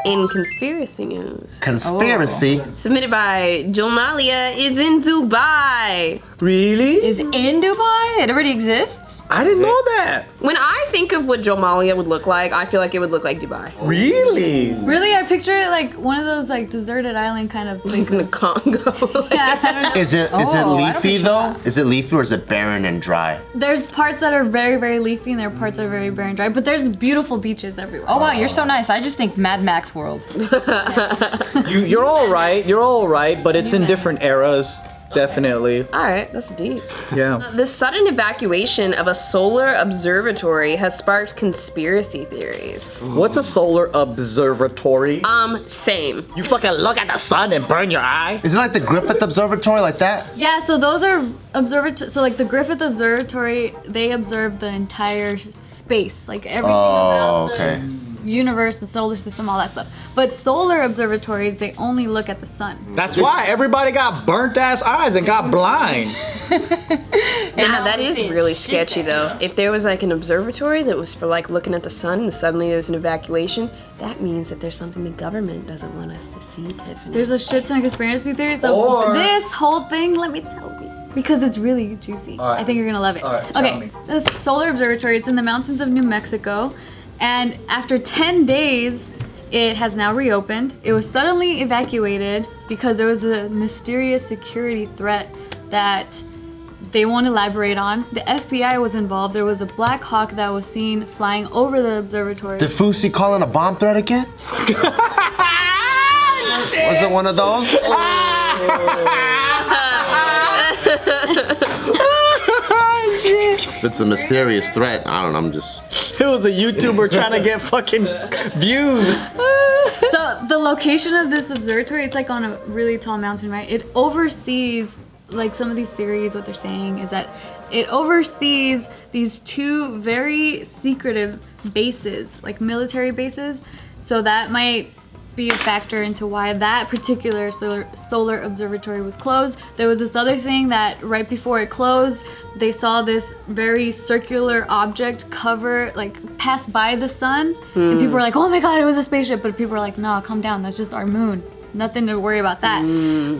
In conspiracy news. Conspiracy? Submitted by Jomalia is in Dubai. Really? Is in Dubai? It already exists? I didn't know that. When I think of what Jomalia would look like, I feel like it would look like Dubai. Really? Really, I picture it like one of those like deserted island kind of Like places. in the Congo. Yeah, I don't know. Is it I don't leafy picture though? that. Is it leafy or is it barren and dry? There's parts that are very, very leafy and there are parts that are very barren dry, but there's beautiful beaches everywhere. Oh wow, you're so nice. I just think Mad Max world. You're all right. You're all right, but it's in different eras. Definitely. All right, that's deep. Yeah. The sudden evacuation of a solar observatory has sparked conspiracy theories. What's a solar observatory? Same. You fucking look at the sun and burn your eye? Is it like the Griffith Observatory, like that? Yeah, so those are so like the Griffith Observatory, they observe the entire space, like everything Oh, about okay. the universe, the solar system, all that stuff. But solar observatories, they only look at the sun. That's why everybody got burnt ass eyes and got blind. Now that is really sketchy though. If there was like an observatory that was for like looking at the sun and suddenly there's an evacuation, that means that there's something the government doesn't want us to see, Tiffany. There's a shit ton of conspiracy theories. So Or- this whole thing, let me tell you, because it's really juicy. All right. I think you're gonna love it. All right, tell Okay, me. this solar observatory, it's in the mountains of New Mexico, and after 10 days, it has now reopened. It was suddenly evacuated because there was a mysterious security threat that they won't elaborate on. The FBI was involved. There was a Black Hawk that was seen flying over the observatory. Did Fusi call in a bomb threat again? Was it one of those? If it's a mysterious threat, I don't know, I'm just... It was a YouTuber trying to get fucking views. So the location of this observatory, it's like on a really tall mountain, right? It oversees, like some of these theories, what they're saying is that it oversees these two very secretive bases, like military bases. So that might be a factor into why that particular solar observatory was closed. There was this other thing that right before it closed, they saw this very circular object pass by the sun. And people were like, oh my God, it was a spaceship. But people were like, no, calm down, that's just our moon. Nothing to worry about that.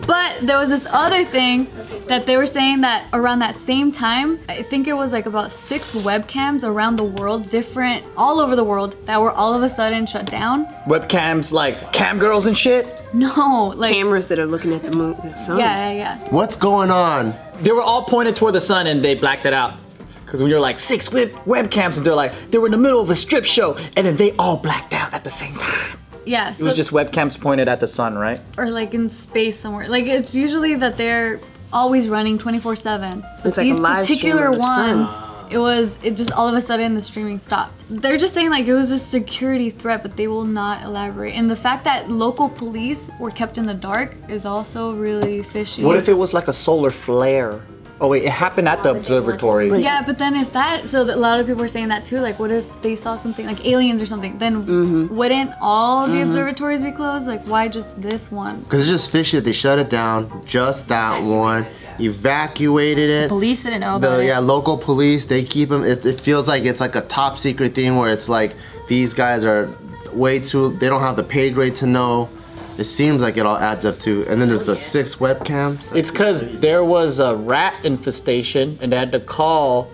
But there was this other thing that they were saying that around that same time, I think it was like about 6 webcams around the world, different, all over the world, that were all of a sudden shut down. Webcams like cam girls and shit? No, like Cameras that are looking at the moon, the sun. yeah. What's going on? They were all pointed toward the sun and they blacked it out. Because when you're like 6 webcams and they're like, they were in the middle of a strip show and then they all blacked out at the same time. Yeah, It was just webcams pointed at the sun, right? or like in space somewhere. Like it's usually that they're always running 24/7. It's like These a live stream particular of the sun. ones, it just all of a sudden the streaming stopped. They're just saying like it was a security threat, but they will not elaborate. And the fact that local police were kept in the dark is also really fishy. What if it was like a solar flare? Oh wait, it happened at the observatory. Yeah, but then if that, so a lot of people are saying that too, like what if they saw something like aliens or something, then wouldn't all the observatories be closed? Like why just this one? Because it's just fishy that they shut it down, just that one, evacuated it. Police didn't know about it. Yeah, local police, they keep them, it feels like it's like a top secret thing where it's like, these guys are way too, they don't have the pay grade to know. It seems like it all adds up to, and then there's the 6 webcams. It's because there was a rat infestation and they had to call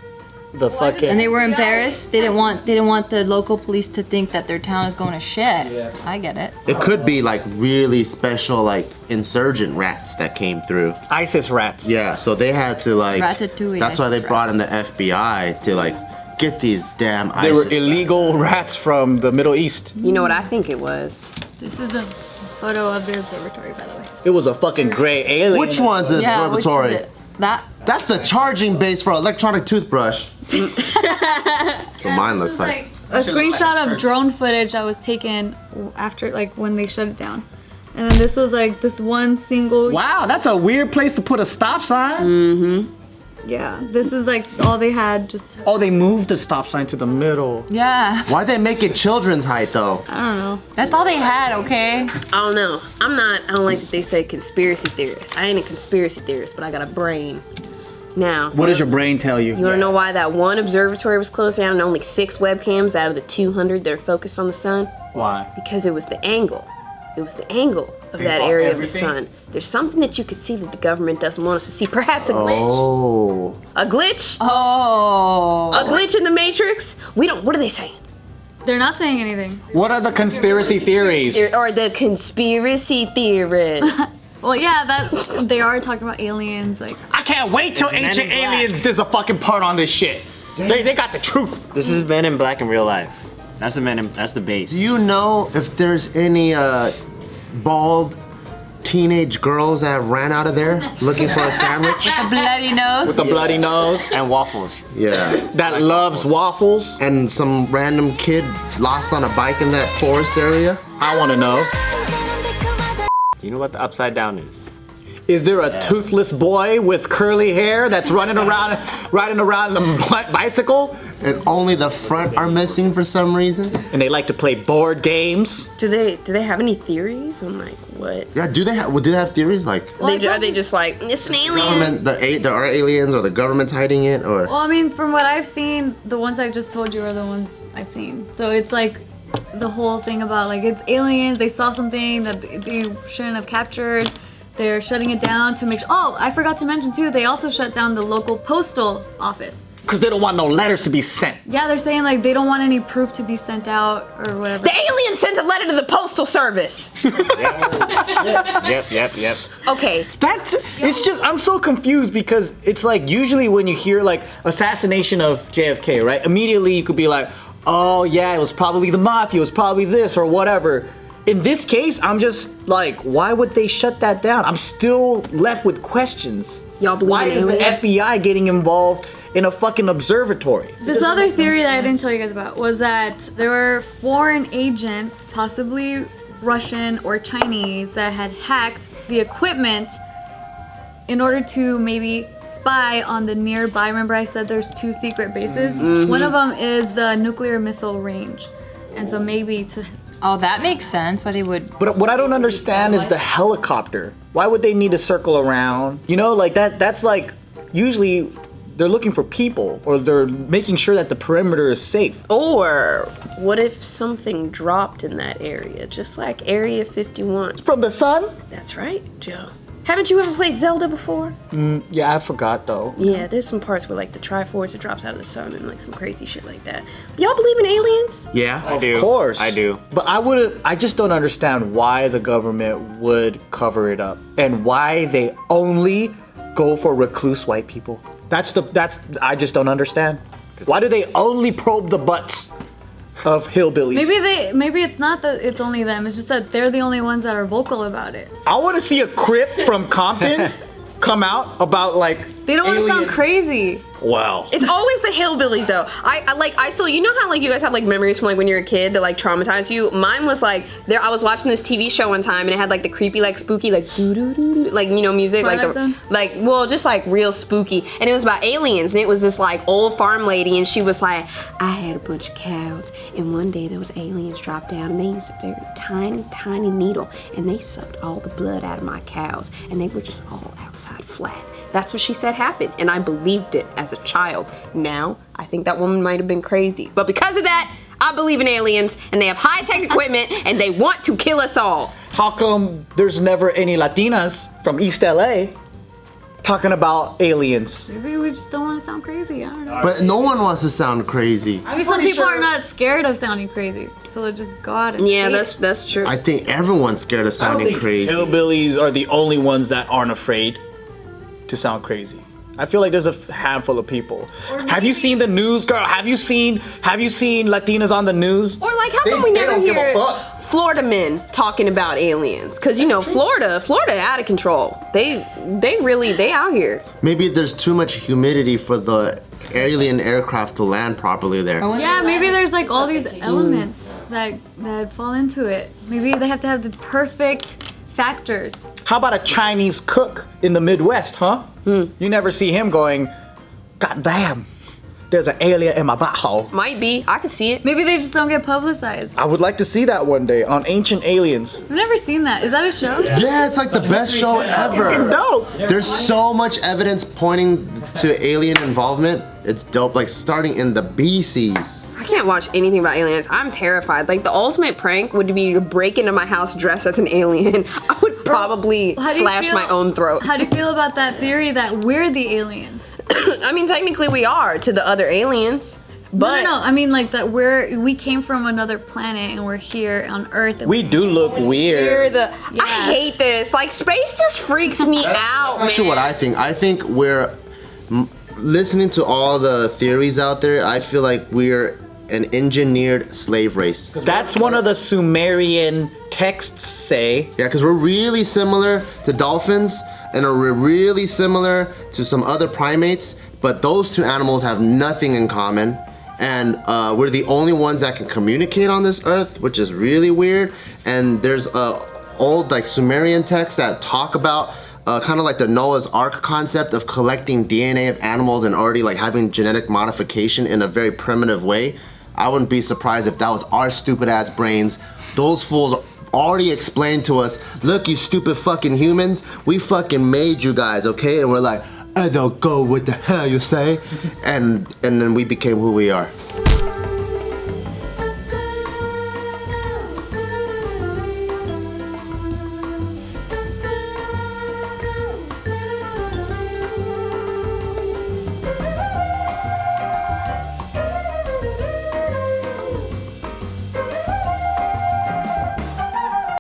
the fucking... And they were embarrassed. They didn't want the local police to think that their town is going to shit. Yeah. I get it. It could be like really special like insurgent rats that came through. ISIS rats. Yeah, so they had to like, Ratatouille, that's why they ISIS brought in the rats. FBI to like get these damn They were ISIS. illegal rats from the Middle East. You know what I think it was? This is a photo of the observatory, by the way. It was a fucking gray alien. Which one's the Yeah, which observatory? is it? That. That's the charging base for electronic toothbrush. That's what mine looks like. A screenshot of drone footage that was taken after, like, when they shut it down. And then this was like this one single. Wow, that's a weird place to put a stop sign. Yeah, this is like all they had. Just Oh, they moved the stop sign to the middle. Yeah. Why'd they make it children's height though? I don't know. That's all they had, okay? I don't know. I don't like that they say conspiracy theorist. I ain't a conspiracy theorist, but I got a brain. Now, What does your brain tell you? you want to know why that one observatory was closed down and only 6 webcams out of the 200 that are focused on the sun? Why? Because it was the angle. It was the angle of that saw area everything? of the sun. There's something that you could see that the government doesn't want us to see. Perhaps a glitch. Oh. A glitch? Oh. A glitch in the Matrix? What are they saying? They're not saying anything. What are the conspiracy theories? Or the conspiracy theorists. Well, yeah, that they are talking about aliens. Like, I can't wait till Men in Ancient Black. Aliens does a fucking part on this shit. They got the truth. This is Men in Black in real life. That's the base. Do you know if there's any bald teenage girls that ran out of there looking for a sandwich? A bloody nose. With the bloody nose. And waffles. Yeah. That loves waffles. And some random kid lost on a bike in that forest area? I want to know. Do you know what the upside down is? Is there a toothless boy with curly hair that's riding around on a bicycle? And only the front are missing for some reason? And they like to play board games? Do they have any theories on like what? Yeah, do they have theories like well, I Are told they you- just like it's an alien? government there are aliens or the government's hiding it or Well, I mean, from what I've seen, the ones I just told you are the ones I've seen. So it's like the whole thing about like it's aliens. They saw something that they shouldn't have captured. They're shutting it down to make sure. Oh, I forgot to mention too. They also shut down the local postal office. Because they don't want no letters to be sent. Yeah, they're saying like they don't want any proof to be sent out or whatever. The alien sent a letter to the postal service. Yep. Okay, It's just, I'm so confused because it's like usually when you hear like assassination of JFK, right? Immediately you could be like, oh yeah, it was probably the mafia, it was probably this or whatever. In this case, I'm just like, why would they shut that down? I'm still left with questions. Y'all believe Why in is the aliens? FBI getting involved in a fucking observatory? This other theory that I didn't tell you guys about was that there were foreign agents, possibly Russian or Chinese, that had hacked the equipment in order to maybe spy on the nearby. Remember I said there's 2 secret bases? Mm-hmm. One of them is the nuclear missile range. And so maybe to... Oh, that makes sense. Why they would. But what I don't understand is the helicopter. Why would they need to circle around? You know, like that's like, usually they're looking for people or they're making sure that the perimeter is safe. or what if something dropped in that area, just like Area 51? From the sun? That's right, Joe. Haven't you ever played Zelda before? Yeah, I forgot though. Yeah, there's some parts where like the Triforce it drops out of the sun and like some crazy shit like that. Y'all believe in aliens? Yeah, I of do. course. I do. But I just don't understand why the government would cover it up and why they only go for recluse white people. I just don't understand. Why do they only probe the butts of hillbillies? Maybe it's not that it's only them. It's just that they're the only ones that are vocal about it. I want to see a Crip from Compton come out about like They don't want to sound alien- crazy. Wow. It's always the hillbillies though. I still, you know how like you guys have like memories from like when you're a kid that like traumatize you? Mine was like there. I was watching this TV show one time and it had like the creepy like spooky like doo doo doo doo like music Twilight Zone? just like real spooky, and it was about aliens, and it was this like old farm lady, and she was like, I had a bunch of cows and one day there was aliens dropped down and they used a very tiny needle and they sucked all the blood out of my cows and they were just all outside flat. That's what she said happened, and I believed it as a child. Now, I think that woman might have been crazy. But because of that, I believe in aliens, and they have high-tech equipment, and they want to kill us all. How come there's never any Latinas from East LA talking about aliens? Maybe we just don't want to sound crazy. I don't know. But no one wants to sound crazy. Maybe some people are not scared of sounding crazy, so they'll just go out and Yeah, say it. that's true. I think everyone's scared of sounding crazy. Hillbillies are the only ones that aren't afraid to sound crazy. I feel like there's a handful of people. Have you seen the news, girl? Have you seen Latinas on the news? Or like, how come we never hear Florida men talking about aliens? Because you know, Florida out of control. They out here. Maybe there's too much humidity for the alien aircraft to land properly there. Yeah, maybe there's like all these elements that fall into it. Maybe they have to have the perfect factors. How about a Chinese cook in the Midwest, huh? You never see him going, God damn, there's an alien in my butthole. Might be. I could see it. Maybe they just don't get publicized. I would like to see that one day on Ancient Aliens. I've never seen that. Is that a show? Yeah, it's like the best show ever. No. There's so much evidence pointing to alien involvement. It's dope. Like starting in the BCs. I can't watch anything about aliens. I'm terrified. Like the ultimate prank would be to break into my house dressed as an alien. I would probably How do you slash feel- my own throat. How do you feel about that theory that we're the aliens? I mean, technically we are to the other aliens, but No. I mean, like that we came from another planet and we're here on Earth. And We do look we're weird. the. I hate this. Like space just freaks me out. That's actually man. what I think. I think we're listening to all the theories out there. I feel like we're an engineered slave race. That's one of the Sumerian texts say. Yeah, because we're really similar to dolphins and we're really similar to some other primates, but those two animals have nothing in common. And we're the only ones that can communicate on this earth, which is really weird. And there's old like Sumerian texts that talk about kind of like the Noah's Ark concept of collecting DNA of animals and already like having genetic modification in a very primitive way. I wouldn't be surprised if that was our stupid ass brains. Those fools already explained to us, look, you stupid fucking humans, we fucking made you guys, okay? And we're like, I don't go what the hell you say. And then we became who we are.